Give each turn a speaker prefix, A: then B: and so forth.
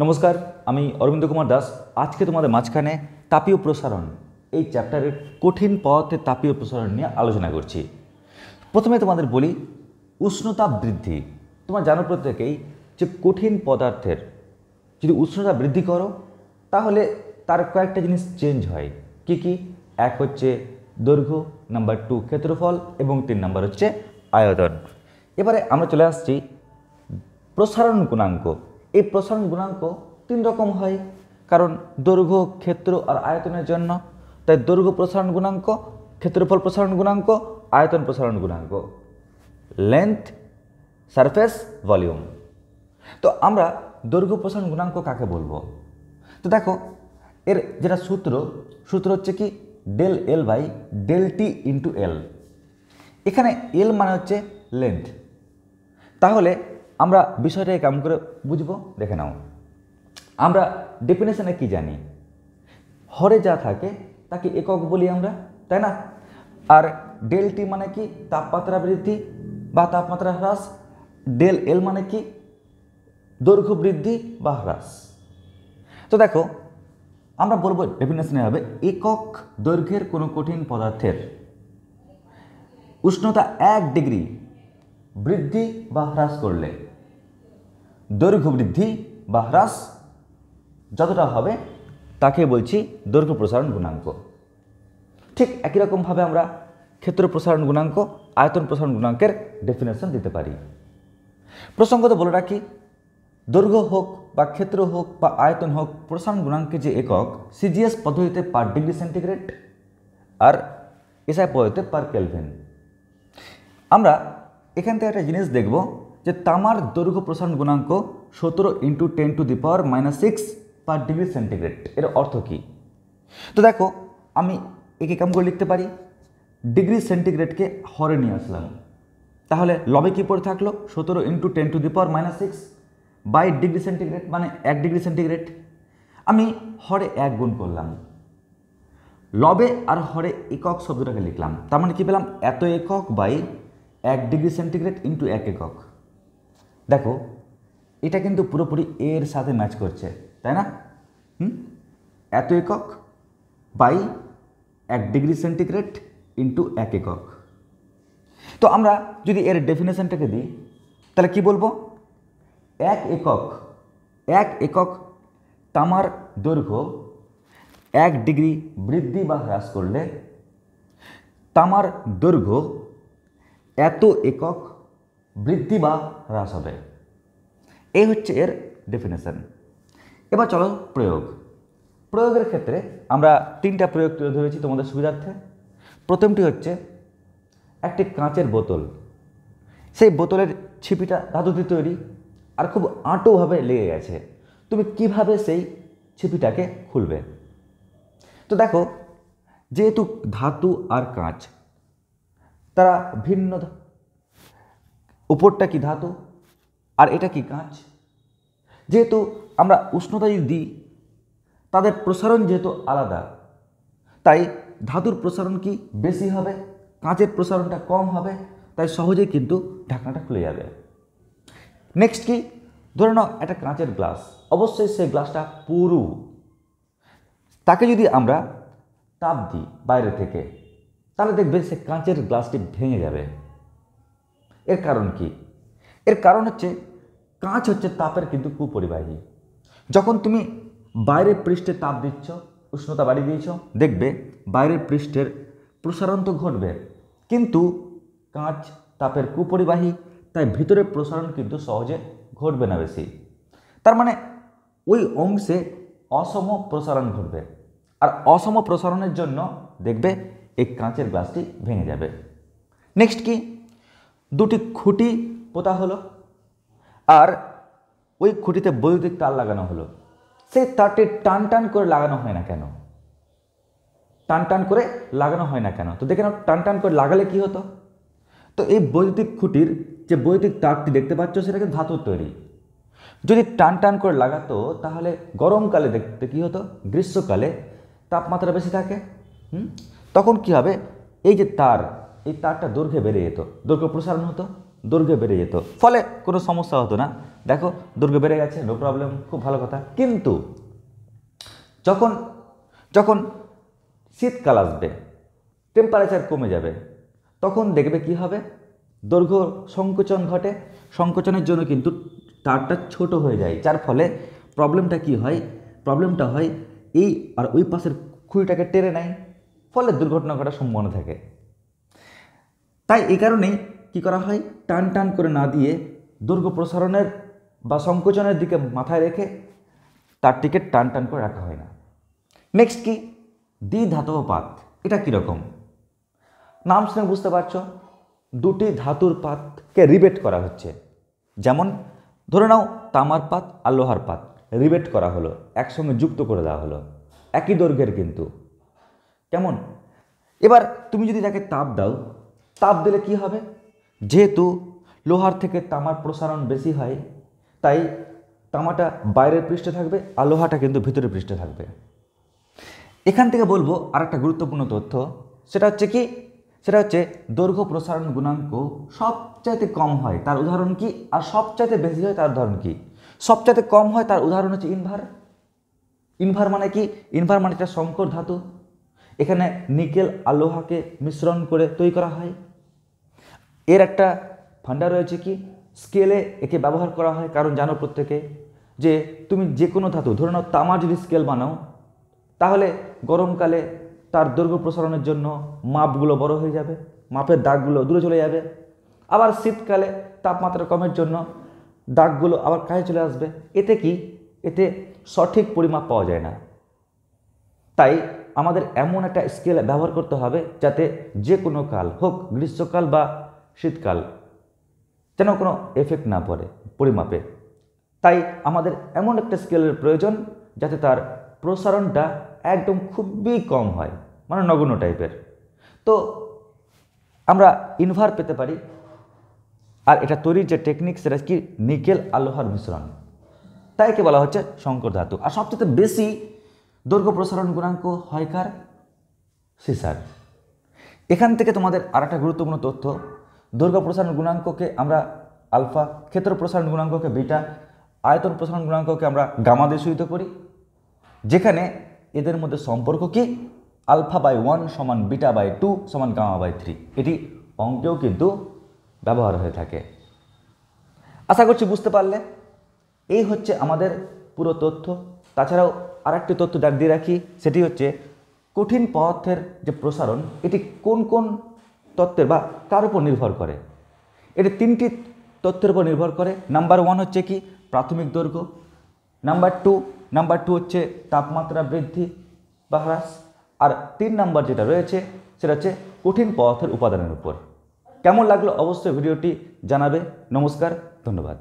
A: নমস্কার, আমি অরবিন্দ কুমার দাস। আজকে তোমাদের মাঝখানে তাপীয় প্রসারণ এই চ্যাপ্টারের কঠিন পদার্থের তাপীয় প্রসারণ নিয়ে আলোচনা করছি। প্রথমে তোমাদের বলি উষ্ণতা বৃদ্ধি। তোমরা জানো প্রত্যেকেই যে কঠিন পদার্থের যদি উষ্ণতা বৃদ্ধি করো তাহলে তার কয়েকটা জিনিস চেঞ্জ হয়। কি কি? এক হচ্ছে দৈর্ঘ্য, নাম্বার 2 ক্ষেত্রফল এবং 3 নাম্বার হচ্ছে আয়তন। এবারে আমরা চলে আসছি প্রসারণ গুণাঙ্ক। এই প্রসারণ গুণাঙ্ক 3 রকম হয়, কারণ দৈর্ঘ্য, ক্ষেত্র আর আয়তনের জন্য। তাই দৈর্ঘ্য প্রসারণ গুণাঙ্ক, ক্ষেত্রফল প্রসারণ গুণাঙ্ক, আয়তন প্রসারণ গুণাঙ্ক, লেন্থ, সারফেস, ভলিউম। তো আমরা দৈর্ঘ্য প্রসারণ গুণাঙ্ক কাকে বলবো? তো দেখো, এর যেটা সূত্র হচ্ছে কি del L by del t into L. এখানে এল মানে হচ্ছে লেন্থ। তাহলে আমরা বিষয়টাকে কেমন করে বুঝবো দেখে নাও। আমরা ডেফিনেশনে কি জানি? হরে যা থাকে তাকে একক বলি আমরা, তাই না? আর ডেল টি মানে কি তাপমাত্রা বৃদ্ধি বা তাপমাত্রা হ্রাস, ডেল এল মানে কি দৈর্ঘ্য বৃদ্ধি বা হ্রাস। তো দেখো, আমরা বলবো ডেফিনেশনে হবে একক দৈর্ঘ্যের কোনো কঠিন পদার্থের উষ্ণতা 1 ডিগ্রি বৃদ্ধি বা হ্রাস করলে দৈর্ঘ্য বৃদ্ধি বা হ্রাস যতটা হবে তাকে বলছি দৈর্ঘ্য প্রসারণ গুণাঙ্ক। ঠিক একই রকমভাবে আমরা ক্ষেত্র প্রসারণ গুণাঙ্ক, আয়তন প্রসারণ গুণাঙ্কের ডেফিনেশন দিতে পারি। প্রসঙ্গত বলে রাখি, দৈর্ঘ্য হোক বা ক্ষেত্র হোক বা আয়তন হোক, প্রসারণ গুণাঙ্কের যে একক সিজিএস পদ্ধতিতে পার ডিগ্রি সেন্টিগ্রেড আর এসআই পদ্ধতিতে পার কেলভিন। আমরা এখান থেকে একটা জিনিস দেখব যে তামার দৈর্ঘ্য প্রসারণ গুণাঙ্ক 17 × 10⁻⁶ পার ডিগ্রি সেন্টিগ্রেড। এর অর্থ কী? তো দেখো, আমি একে কেমন করে লিখতে পারি? ডিগ্রি সেন্টিগ্রেডকে হরে নিয়ে আসলাম, তাহলে লবে কী পড়ে থাকলো 17 × 10⁻⁶ বাই ডিগ্রি সেন্টিগ্রেড মানে 1 ডিগ্রি সেন্টিগ্রেড। আমি হরে 1 গুণ করলাম, লবে আর হরে একক শব্দটাকে লিখলাম, তার মানে কী পেলাম? এত একক বাই 1 ডিগ্রি সেন্টিগ্রেড ইন্টু 1 একক। দেখো, এটা কিন্তু পুরোপুরি এর সাথে ম্যাচ করছে, তাই না? এত একক বাই 1 ডিগ্রি সেন্টিগ্রেড ইন্টু 1 একক। তো আমরা যদি এর ডেফিনেশনটাকে দিই তাহলে কি বলবো? 1 একক তামার দৈর্ঘ্য 1 ডিগ্রি বৃদ্ধি বা হ্রাস করলে তামার দৈর্ঘ্য এত একক বৃদ্ধি বা হ্রাস হবে। এই হচ্ছে এর ডেফিনেশন। এবার চলো প্রয়োগের ক্ষেত্রে আমরা 3টা প্রয়োগ তুলে ধরেছি তোমাদের সুবিধার্থে। প্রথমটি হচ্ছে একটি কাঁচের বোতল, সেই বোতলের ছিপিটা ধাতুতে তৈরি আর খুব আঁটোভাবে লেগে গেছে। তুমি কিভাবে সেই ছিপিটাকে খুলবে? তো দেখো, যেহেতু ধাতু আর কাঁচ তারা ভিন্ন, উপরটা কি ধাতু আর এটা কি কাঁচ, যেহেতু আমরা উষ্ণতা যদি দিই তাদের প্রসারণ যেহেতু আলাদা, তাই ধাতুর প্রসারণ কি বেশি হবে, কাঁচের প্রসারণটা কম হবে, তাই সহজেই কিন্তু ঢাকনাটা খুলে যাবে। নেক্সট কি? ধরে নাও একটা কাঁচের গ্লাস, অবশ্যই সেই গ্লাসটা পুরু, তাকে যদি আমরা তাপ দিই বাইরে থেকে তাহলে দেখবে সে কাঁচের গ্লাসটি ভেঙে যাবে। এর কারণ কি? এর কারণ হচ্ছে কাঁচ হচ্ছে তাপের কিন্তু কুপরিবাহী। যখন তুমি বাইরের পৃষ্ঠে তাপ দিচ্ছ, উষ্ণতা বাড়িয়ে দিয়েছ, দেখবে বাইরের পৃষ্ঠের প্রসারণ তো ঘটবে, কিন্তু কাঁচ তাপের কুপরিবাহী, তাই ভিতরের প্রসারণ কিন্তু সহজে ঘটবে না বেশি। তার মানে ওই অংশে অসম প্রসারণ ঘটবে, আর অসম প্রসারণের জন্য দেখবে এই কাঁচের গ্লাসটি ভেঙে যাবে। নেক্সট কি? দুটি খুঁটি পোতা হলো আর ওই খুঁটিতে বৈদ্যুতিক তার লাগানো হলো। সেই তারটি টান করে লাগানো হয় না কেন? টান করে লাগানো হয় না কেন? তো দেখে নাও, টান করে লাগালে কি হতো? তো এই বৈদ্যুতিক খুঁটির যে বৈদ্যুতিক তারটি দেখতে পাচ্ছ সেটা কিন্তু ধাতুর তৈরি। যদি টান করে লাগাতো তাহলে গরমকালে দেখতে কি হতো? গ্রীষ্মকালে তাপমাত্রা বেশি থাকে, তখন কি হবে? এই যে তার, এই তারটা দৈর্ঘ্যে বেড়ে যেত, দৈর্ঘ্য প্রসারণ হতো। দৈর্ঘ্য বেড়ে যেত, ফলে কোনো সমস্যা হতো না। দেখো দৈর্ঘ্য বেড়ে গেছে, নো প্রবলেম, খুব ভালো কথা। কিন্তু যখন যখন শীতকাল আসবে, টেম্পারেচার কমে যাবে, তখন দেখবে কি হবে, দৈর্ঘ্য সংকোচন ঘটে। সংকোচনের জন্য কিন্তু তারটা ছোট হয়ে যায়, যার ফলে প্রবলেমটা কি হয়, প্রবলেমটা হয় এই আর ওই পাশের খুঁড়িটাকে টেনে নেয়, ফলে দুর্ঘটনা ঘটার সম্ভাবনা থাকে। তাই এই কারণেই কী করা হয়, টান টান করে না দিয়ে দৈর্ঘ্য প্রসারণের বা সংকোচনের দিকে মাথায় রেখে তারটিকে টান টান করে রাখা হয় না। নেক্সট কি, দ্বিধাতব পাত। এটা কীরকম, নাম শুনে বুঝতে পারছো, দুটি ধাতুর পাতকে রিবেট করা হচ্ছে। যেমন ধরে নাও তামার পাত আর লোহার পাত রিবেট করা হলো, একসঙ্গে যুক্ত করে দেওয়া হলো, একই দৈর্ঘ্যের কিন্তু। কেমন, এবার তুমি যদি তাকে তাপ দাও, তাপ দিলে কি হবে, যেহেতু লোহার থেকে তামার প্রসারণ বেশি হয়, তাই তামাটা বাইরের পৃষ্ঠে থাকবে আর লোহাটা কিন্তু ভিতরের পৃষ্ঠে থাকবে। এখান থেকে বলবো আর একটা গুরুত্বপূর্ণ তথ্য, সেটা হচ্ছে কি, সেটা হচ্ছে দৈর্ঘ্য প্রসারণ গুণাঙ্ক সবচাইতে কম হয় তার উদাহরণ কি, আর সবচাইতে বেশি হয় তার উদাহরণ কি। সবচাইতে কম হয় তার উদাহরণ হচ্ছে ইনভার। ইনভার মানে কি, ইনভার মানে একটা সংকর ধাতু, এখানে নিকেল আর লোহাকে মিশ্রণ করে তৈরি করা হয়। এর একটা ফান্ডা রয়েছে কি, স্কেলে একে ব্যবহার করা হয়, কারণ জানো প্রত্যেকে যে তুমি যে কোনো ধাতু, ধরে নাও তামা যদি স্কেল বানাও, তাহলে গরমকালে তার দৈর্ঘ্য প্রসারণের জন্য মাপগুলো বড় হয়ে যাবে, মাপের দাগগুলো দূরে চলে যাবে। আবার শীতকালে তাপমাত্রা কমের জন্য দাগগুলো আবার কাছে চলে আসবে। এতে কি, এতে সঠিক পরিমাপ পাওয়া যায় না। তাই আমাদের এমন একটা স্কেল ব্যবহার করতে হবে যাতে যে কোনো কাল হোক, গ্রীষ্মকাল বা শীতকাল, যেন কোনো এফেক্ট না পড়ে পরিমাপে। তাই আমাদের এমন একটা স্কেলের প্রয়োজন যাতে তার প্রসারণটা একদম খুবই কম হয়, মানে নগণ্য টাইপের। তো আমরা ইনভার পেতে পারি, আর এটা তৈরির যে টেকনিক সেটা কি, নিকেল আর লোহার মিশ্রণ, তাই একে বলা হচ্ছে সংকর ধাতু। আর সবচেয়ে বেশি দৈর্ঘ্য প্রসারণ গুণাঙ্ক হয় কার, সিসার। এখান থেকে তোমাদের আর একটা গুরুত্বপূর্ণ তথ্য, দৈর্ঘ্য প্রসারণ গুণাঙ্ককে আমরা আলফা, ক্ষেত্র প্রসারণ গুণাঙ্ককে বিটা, আয়তন প্রসারণ গুণাঙ্ককে আমরা গামা দিয়ে সূচিত করি, যেখানে এদের মধ্যে সম্পর্ক কি, α/1 সমান β/2 সমান গামা/3। এটি অঙ্কেও কিন্তু ব্যবহার হয়ে থাকে। আশা করছি বুঝতে পারলে। এই হচ্ছে আমাদের পুরো তথ্য। তাছাড়াও আর একটি তথ্য দিয়ে রাখি, সেটি হচ্ছে কঠিন পদার্থের যে প্রসারণ, এটি কোন কোন তত্ত্বের বা কার উপর নির্ভর করে। এটি তিনটি তথ্যের উপর নির্ভর করে। নাম্বার 1 হচ্ছে কি, প্রাথমিক দৈর্ঘ্য। নাম্বার টু হচ্ছে তাপমাত্রা বৃদ্ধি বা হ্রাস। আর 3 নাম্বার যেটা রয়েছে সেটা হচ্ছে কঠিন পদার্থের উপাদানের উপর। কেমন লাগলো অবশ্যই ভিডিওটি জানাবে। নমস্কার, ধন্যবাদ।